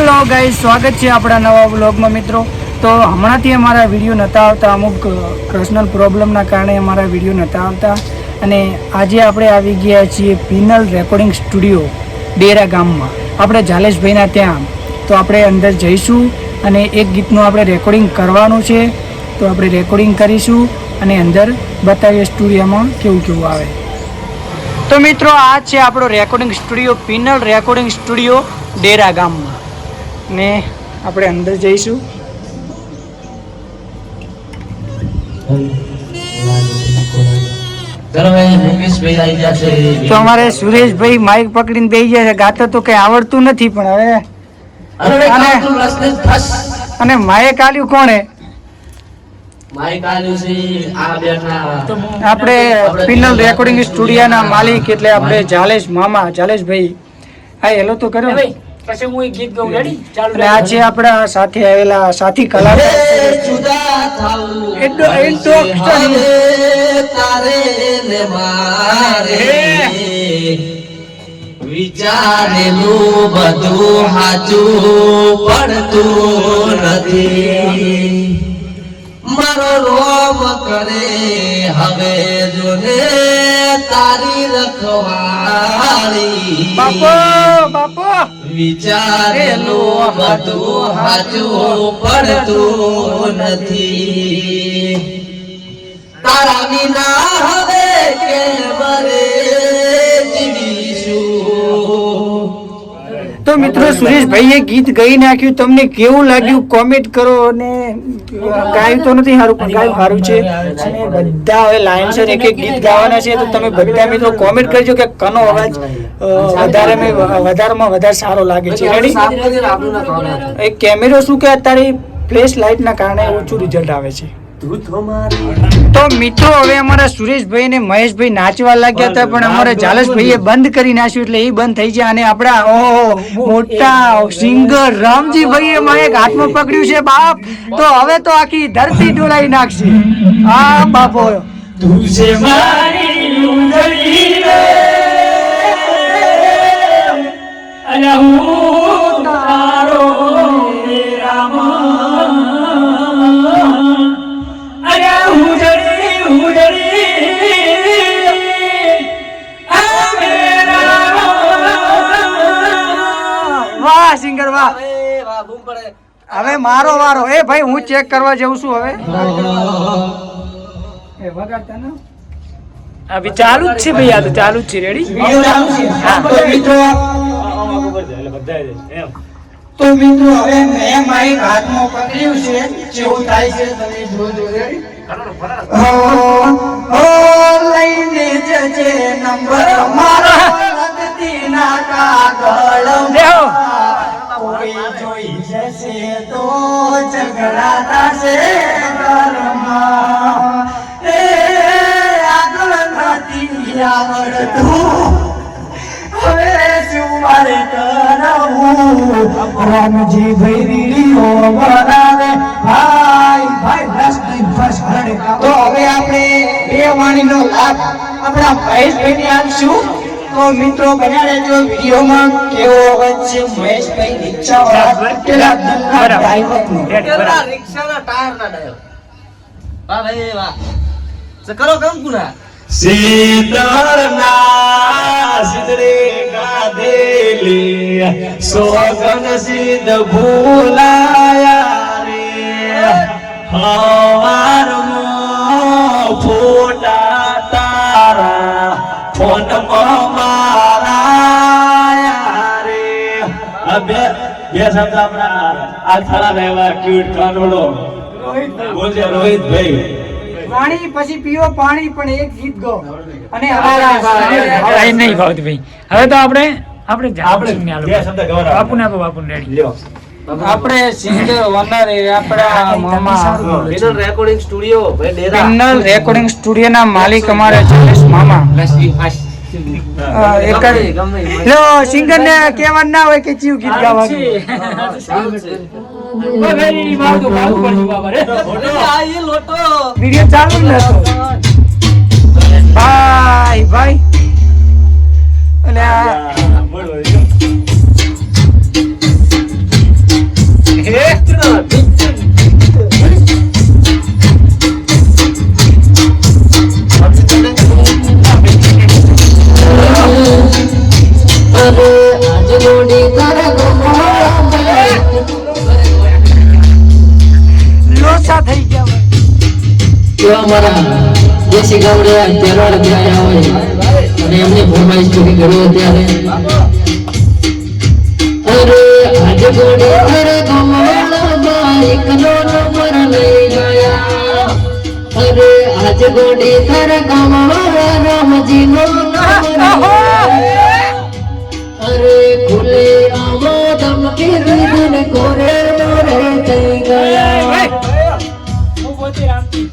Hello guys, સ્વાગત છે આપણા નવા વ્લોગમાં મિત્રો। તો હમણાંથી અમારા વિડીયો નહોતા આવતા, અમુક પર્સનલ પ્રોબ્લેમના કારણે અમારા વિડીયો નહોતા આવતા અને આજે આપણે આવી ગયા છીએ પિનલ રેકોર્ડિંગ સ્ટુડિયો ડેરા ગામમાં, આપણે ઝાલેશભાઈના ત્યાં। તો આપણે અંદર જઈશું અને એક ગીતનું આપણે રેકોર્ડિંગ કરવાનું છે, તો આપણે રેકોર્ડિંગ કરીશું અને અંદર બતાવીએ સ્ટુડિયોમાં કેવું કેવું આવે। તો મિત્રો, આ છે આપણો recording studio, Pinal recording studio Dera ગામમાં, ને આપણે અંદર જઈશું। તો અમારે સુરેશભાઈ માઇક પકડીને બેસી ગયા છે, ગાતા તો કઈ આવડતું નથી, પણ હવે અને માઇક આલ્યું કોણે? આપણે પિનલ રેકોર્ડિંગ સ્ટુડિયોના માલિક એટલે આપણે ઝાલેશ મામા, ઝાલેશભાઈ। હા, હેલો તો કરો પછી હું એક ગીત ગાઉં, રેડી? ચાલો। આ છે આપણા સાથે આવેલા સાથી કલાકાર વિચારેલું બધું હાચું પડતું નથી, મારો રોમ કરે હવે જોને તારી રખવાળી। બાપો બાપો, વિચારેલું બધું હાચું પડતું નથી, તારા વિના હવે કે મરે જીવીશું। તો મિત્રો, સુરેશભાઈએ ગીત ગાઈ નાખ્યું, તમને કેવું લાગ્યું કોમેન્ટ કરો। અને ગાયું તો નથી સારું, પણ ગાયું સારું છે અને બધા હવે લાઇનસર એક એક ગીત ગાવાના છે, તો તમે બધા મિત્રો કોમેન્ટ કરજો કે કનો અવાજ વધારેમાં વધારે સારો લાગે છે। રેડી? એક કેમેરો શું કે અત્યારે ફ્લેશ લાઇટના કારણે ઓછું રિઝલ્ટ આવે છે। તો મિત્રો, હવે અમારા સુરેશભાઈ અને મહેશભાઈ નાચવા લાગ્યા હતા, પણ અમારા ઝાલેશભાઈએ બંધ કરી નાખ્યું, એટલે એ બંધ થઈ ગયા। અને આપણા મોટા સિંગર રામજીભાઈએ માઇક હાથમાં પકડ્યું છે બાપ, તો હવે તો આખી ધરતી ડોલાઈ નાખશે। હા બાપો, તુજે મારી ઉંગલી રે અલા હું તારો રામ, સિંગર વાહ। હવે મારો વારો। એ ભાઈ, હું ચેક કરવા જઉં છું હવે। એ વગાડતા ને અભી ચાલુ જ છે ભાઈ, આ તો ચાલુ જ છે। રેડી? તો મિત્રો, હવે મેં મારી હાથમાં પકડ્યું છે, જેવું થાય છે તમે જોજો। રેડી? લઈને જજે નંબર મારા લગતીના કાગળ, કોઈ જોઈ જશે તો ઝઘડા થશે ઘરમાં, એ આગળ નથી આવડતું, હવે શું મારે કરવું? રામજી ભાઈ વિડીયો બનાવે, ભાઈ બસ હરડે। તો હવે આપણે બે વાણીનો લાભ આપણા મહેશભાઈને આપશું। તો મિત્રો, બન્યા રહેજો વિડીયોમાં, કેવો અવાજ છે મહેશભાઈ રિક્ષાવાળા, પેલા દિલના ડ્રાઈવરનો, પેલા રિક્ષાના ટાયરના ડાયો। વાહ ભાઈ વાહ, કરો કામ કુના સીતરના સિદ્ધરે ગાધેલી સોગન સિદ્ધ ભૂલાયા રે, હવારમાં ફોટા તારા ફોનમાં મારાયા રે। બે શબ્દ આપણા આ થાળા રહેવા ક્યુટ કાનોડો બોલજે રોહિતભાઈ। પાણી પછી પીઓ પાણી, પણ એક ગીત ગો અને નહીં ભાવતું ભાઈ। હવે તો આપણે બાપુને આપો, બાપુને રેડી લ્યો। આપણે સિંગર ઓનર આપણા મામા, પિનલ રેકોર્ડિંગ સ્ટુડિયો ભાઈ ડેરા, પિનલ રેકોર્ડિંગ સ્ટુડિયોના માલિક અમારા ઝાલેશ મામા। લો, સિંગર ને કહેવાનું ના હોય કે ચીવ ગીત ગાવાનું। વિડીયો ચાલુ જ નતો ભાઈ ભાઈ, એટલે કેવા થઈ ગયા એવા મારા દેશી ગામડે તહેવાર ત્યારે આવે અને એમની ફરમાઈશ પૂરી કર્યો ત્યારે અરે આજ ગોડે અરે ગમવાળા એકનો નંબર લઈ ગયા અરે આજ ગોડે તારા ગમવાળા રામજી નો નંબર અરે ખુલે આમોદમ કે હૃદય કોરે મોરે થઈ ગયા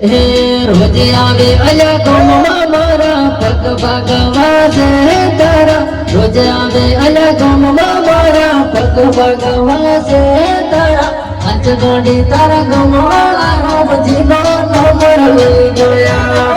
હે રોજે આવે અયા ગમમાં મારા પગ ભગવા છે તારા રોજે આવે અયા ગમમાં મારા પગ ભગવા છે તારા આજ ગોડી તારા ગમવાળા રામજી નો નંબર લઈ ગયા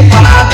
para